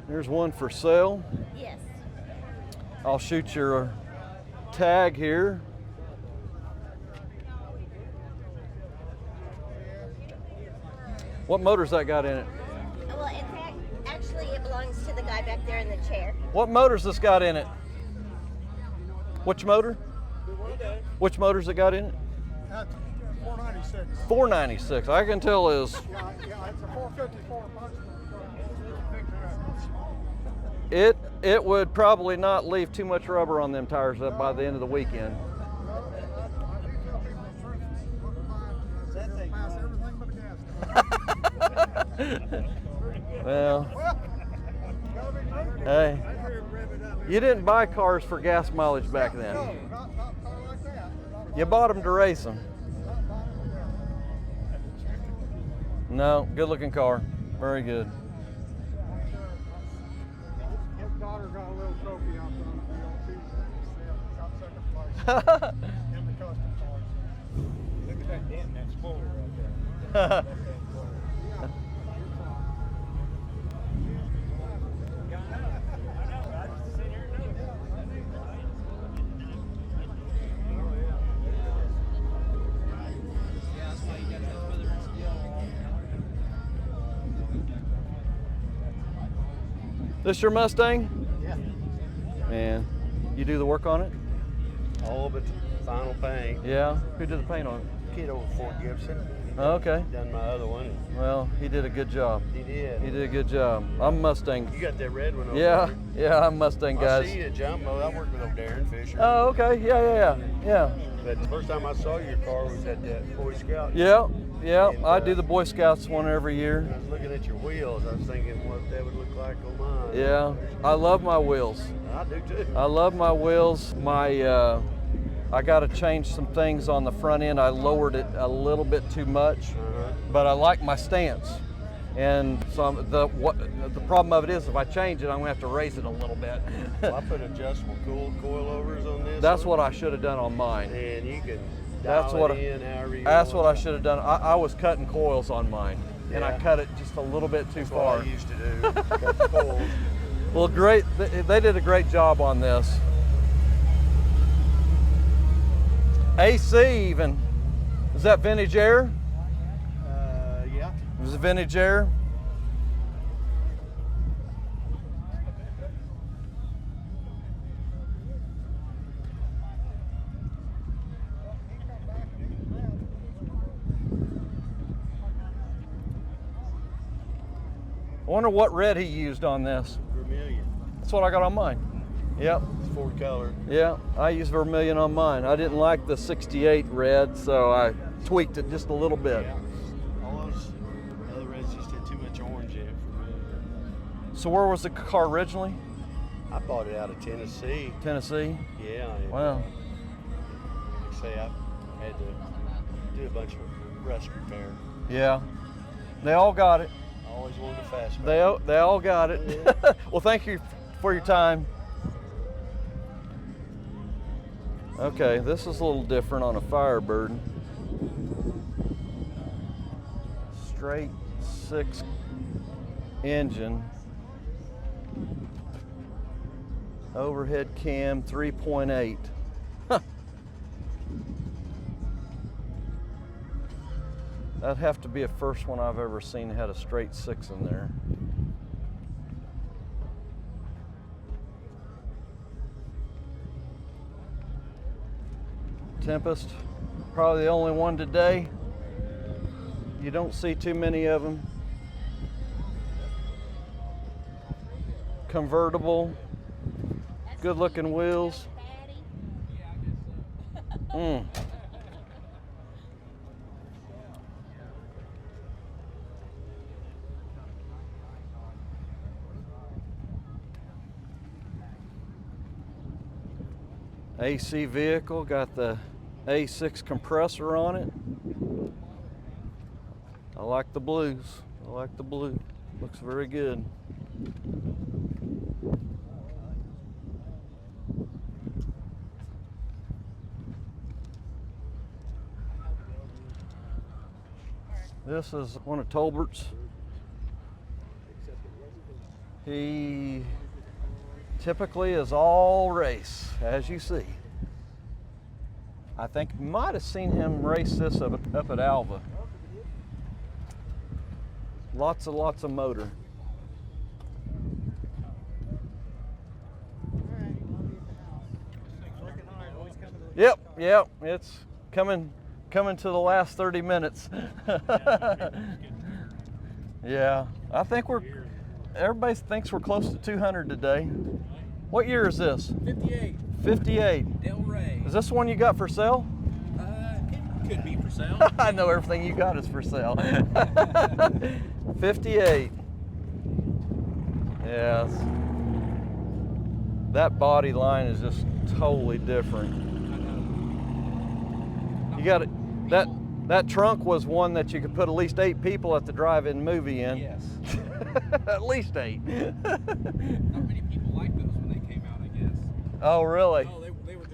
There's one for sale. Yes. I'll shoot your tag here. What motor's that got in it? Well, actually, it belongs to the guy back there in the chair. What motor's this got in it? Which motor? Which motor's it got in it? That's 496. 496. I can tell is Yeah, it's a 454 punch. it would probably not leave too much rubber on them tires up by the end of the weekend. Well, hey, you didn't buy cars for gas mileage back then. You bought them to race them. No, good looking car. Very good. His daughter got a little trophy out there on got second place in the custom cars. Look at that dent in that spoiler right there. This your Mustang? Yeah. Man, you do the work on it? All but final paint. Yeah. Who did the paint on it? Kid over Fort Gibson. Oh, okay. Done my other one. Well, he did a good job. He did. He did a good job. I'm Mustang. You got that red one over Yeah, there. yeah, I'm Mustang, I guys. see you at Jumbo. I worked with old Darren Fisher. Oh, okay. Yeah. But the first time I saw your car was at that Boy Scout. Yeah. And, I do the Boy Scouts one every year. I was looking at your wheels. I was thinking what that would look like on mine. Yeah, I love my wheels. I do too. I love my wheels. I got to change some things on the front end. I lowered it a little bit too much, but I like my stance. And so the problem of it is if I change it, I'm gonna have to raise it a little bit. Well, I put adjustable coilovers on this. That's what I should have done on mine. And you can That's Dial what it in however you that's want. what I should have done. I was cutting coils on mine, and I Yeah. cut it just a little bit too That's far. what I used to do. Cut the coils. Well, great. They did a great job on this. AC even. Is that vintage air? Yeah. Is it vintage air? I wonder what red he used on this. Vermilion. That's what I got on mine. Yep. It's 4 color. Yeah, I used vermilion on mine. I didn't like the 68 red, so I tweaked it just a little bit. Yeah. All those other reds just had too much orange in it for me. So where was the car originally? I bought it out of Tennessee. Tennessee? Yeah. Wow. Like I say, I had to do a bunch of rust repair. Yeah. They all got it. I always wanted a fast They all got it. Well, thank you for your time. Okay, this is a little different on a Firebird. Straight 6 engine. Overhead cam 3.8. Huh. That'd have to be a first one I've ever seen that had a straight 6 in there. Tempest, probably the only one today. You don't see too many of them. Convertible, good looking wheels. AC vehicle, got the A6 compressor on it. I like the blues. I like the blue. Looks very good. This is one of Tolbert's. He typically is all race, as you see. I think you might have seen him race this up at Alva. Lots of motor. Yep, it's coming to the last 30 minutes. Yeah, I think everybody thinks we're close to 200 today. What year is this? 58. 58. Del Rey. Is this one you got for sale? It could be for sale. I know everything you got is for sale. 58. Yes. That body line is just totally different. You got it. That trunk was one that you could put at least 8 people at the drive-in movie in. Yes. At least 8. Not many people liked those when they came out, I guess. Oh, really? No, they were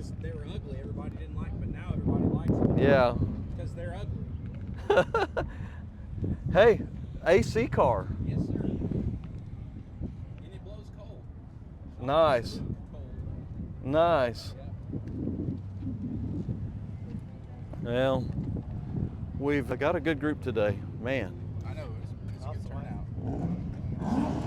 ugly. Everybody didn't like them, but now everybody likes them. Yeah. Because they're ugly. Hey, AC car. Yes, sir. And it blows cold. Nice. Nice. Well, we've got a good group today, man. I know, it's a good turnout.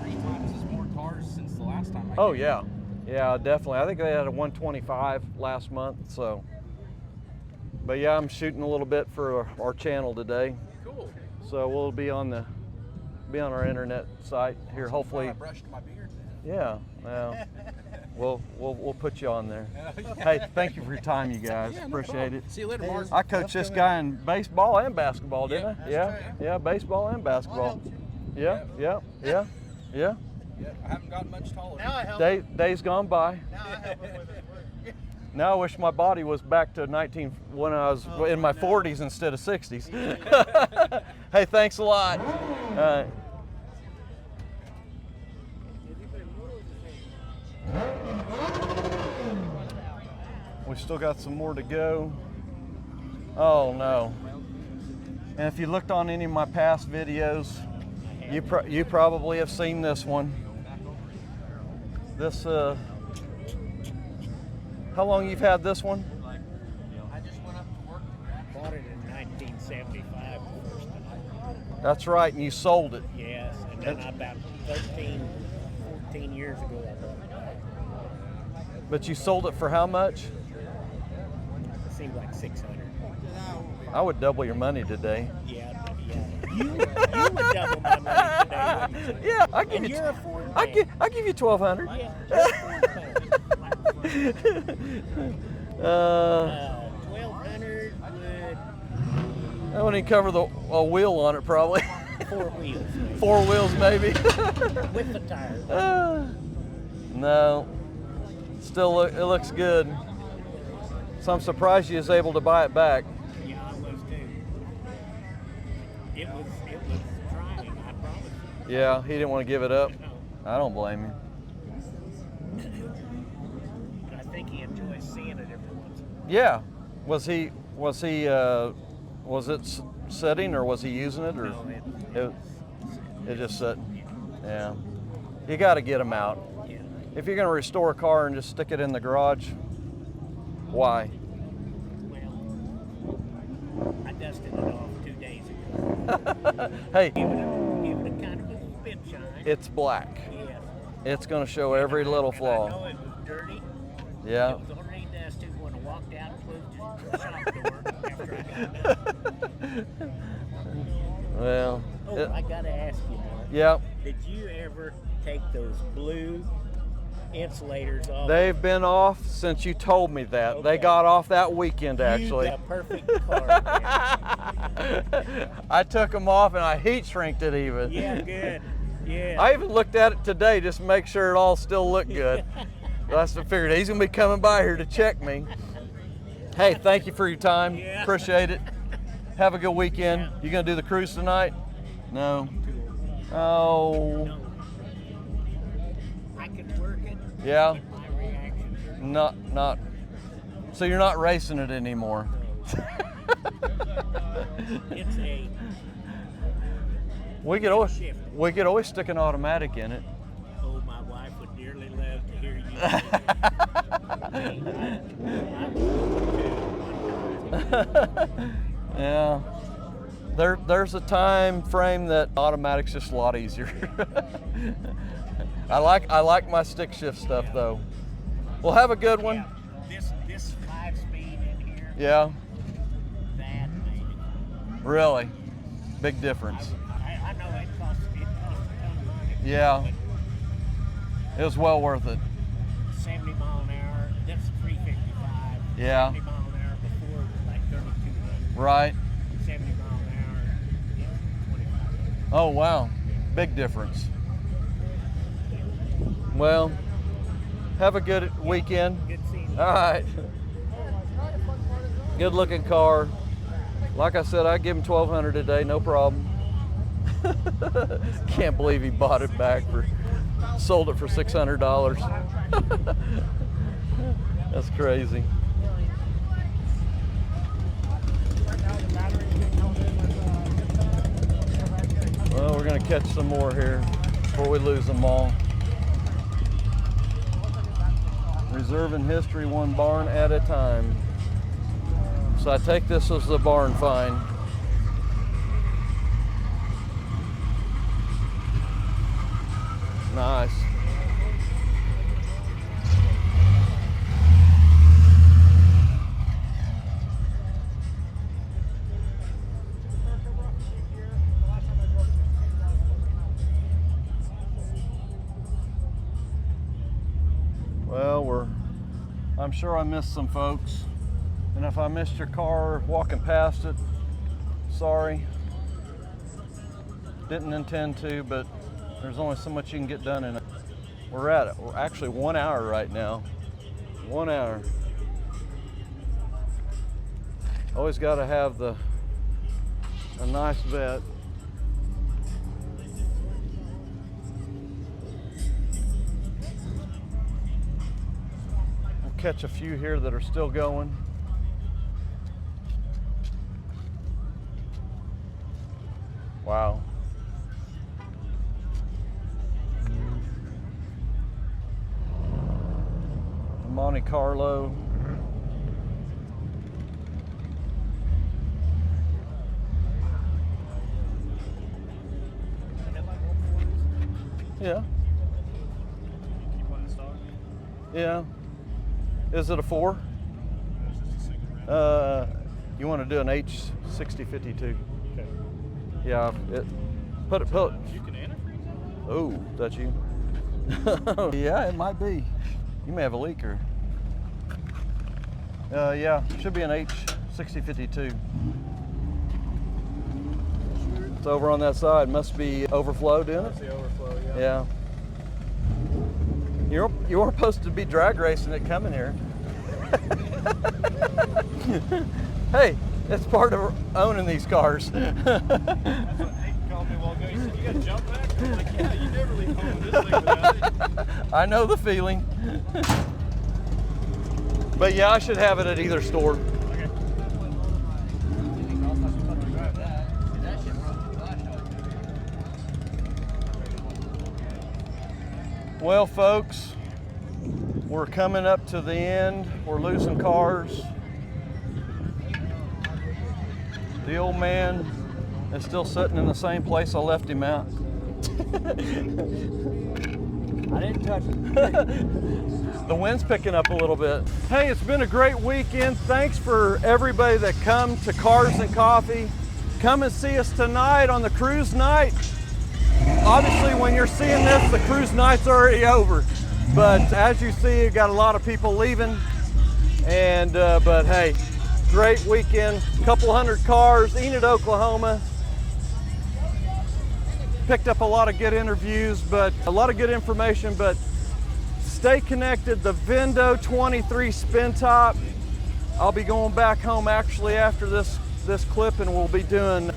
3 times as more cars since the last time I Oh, came. yeah. Yeah, definitely. I think they had a 125 last month, so. But yeah, I'm shooting a little bit for our channel today. Cool. So we'll be on our internet site here, hopefully. I brushed my beard then. Yeah, well, we'll put you on there. Hey, thank you for your time, you guys. Yeah, no Appreciate problem. it. See you later, Mark. I coached this guy in baseball and basketball, didn't I? Yeah, baseball and basketball. Yeah. Yeah, I haven't gotten much taller. Now I help. Days gone by. Now I help him with it. Now I wish my body was back to when I was in my 40s instead of 60s. Hey, thanks a lot. We still got some more to go. Oh no. And if you looked on any of my past videos, you probably have seen this one. This, how long you've had this one? I just went up to work. Bought it in 1975 the first time. That's right, and you sold it. Yes, and then about 13, 14 years ago I bought it back. But you sold it for how much? It seemed like 600. I would double your money today. Yeah. You would double my money today, wouldn't you? Yeah, I give and you. You're a Ford I fan. give you 1,200. Yeah, you're a Ford fan. 1,200 would. That wouldn't even cover the wheel on it, probably. 4 wheels. Maybe. 4 wheels, maybe. With the tires. No. Still, it looks good. So I'm surprised you was able to buy it back. Yeah, I was too. It was trying, I promise. Yeah, he didn't want to give it up. I don't blame him. I think he enjoys seeing it every once in a while. Yeah. Was it sitting or was he using it, or No, it just sitting? Yeah. You got to get them out. Yeah. If you're going to restore a car and just stick it in the garage, why? Well, I dusted it off 2 days ago. Hey, Give it a kind of a spit shine. it's black. Yes. It's going to show every little I flaw. know it was dirty. Yeah. It was already dusty when I walked out and closed the shop door after I got done. Well. Oh, I got to ask you, Mark. Yeah. Did you ever take those blue insulators off? They've been off since you told me that. Okay. They got off that weekend, actually. You got perfect car. I took them off and I heat shrinked it even. Yeah, good. Yeah. I even looked at it today just to make sure it all still looked good. That's what I figured. He's going to be coming by here to check me. Hey, thank you for your time. Yeah. Appreciate it. Have a good weekend. Yeah. You going to do the cruise tonight? No. Oh. I can work it. Yeah. But my reactions are Not. So you're not racing it anymore. It's a We could always stick an automatic in it. oh, my wife would dearly love to hear you say that. Yeah. There's a time frame that automatic's just a lot easier. I like my stick shift stuff though. Well, have a good one. Yeah. This 5-speed in here. Yeah. That made it. Really, big difference. I know it costs a ton of money. Yeah. It was well worth it. 70 mile an hour. That's 355. Yeah. 70 mile an hour before it was like 3,200. Right. 70 mile an hour. Yeah, 25. Oh wow, big difference. Well, have a good weekend. Good seeing you. All right. Good looking car. Like I said, I'd give him $1,200 today, no problem. Can't believe he bought it back sold it for $600. That's crazy. Well, we're gonna catch some more here before we lose them all. Reserving history one barn at a time. So I take this as the barn find. Nice. Well, I'm sure I missed some folks. And if I missed your car walking past it, sorry. Didn't intend to, but there's only so much you can get done in it. We're at it. We're actually 1 hour right now. 1 hour. Always got to have a nice vet. We'll catch a few here that are still going. Wow. Monte Carlo. Yeah. Keep one in stock? Yeah. Is it a 4? You want to do an H6052? Okay. Yeah. Put it. You can antifreeze? Oh, is that you? Yeah, it might be. You may have a leaker. Yeah, should be an H6052. It's over on that side. Must be overflow, didn't it? That's the overflow, yeah. Yeah. You weren't supposed to be drag racing it coming here. Hey, it's part of owning these cars. That's what Nate called me a while ago. He said, you got to jump back? I'm like, yeah, you never leave home with this thing without it. I know the feeling. But yeah, I should have it at either store. Okay. Well, folks, we're coming up to the end. We're losing cars. The old man is still sitting in the same place I left him at. I didn't touch it. The wind's picking up a little bit. Hey, it's been a great weekend. Thanks for everybody that come to Cars and Coffee. Come and see us tonight on the cruise night. Obviously, when you're seeing this, the cruise night's already over. But as you see, you've got a lot of people leaving. And but hey, great weekend. Couple hundred cars, Enid, Oklahoma. Picked up a lot of good interviews, but a lot of good information, but stay connected. The Vendo 23 spin top. I'll be going back home actually after this clip, and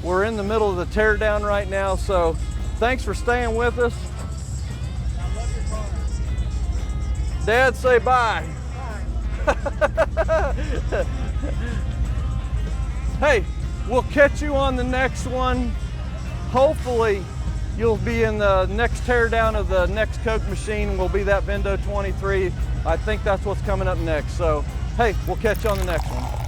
we're in the middle of the tear down right now, so thanks for staying with us. I love your car. Dad, say bye. Hey, we'll catch you on the next one. Hopefully, you'll be in the next teardown of the next Coke machine. Will be that Vendo 23. I think that's what's coming up next. So, hey, we'll catch you on the next one.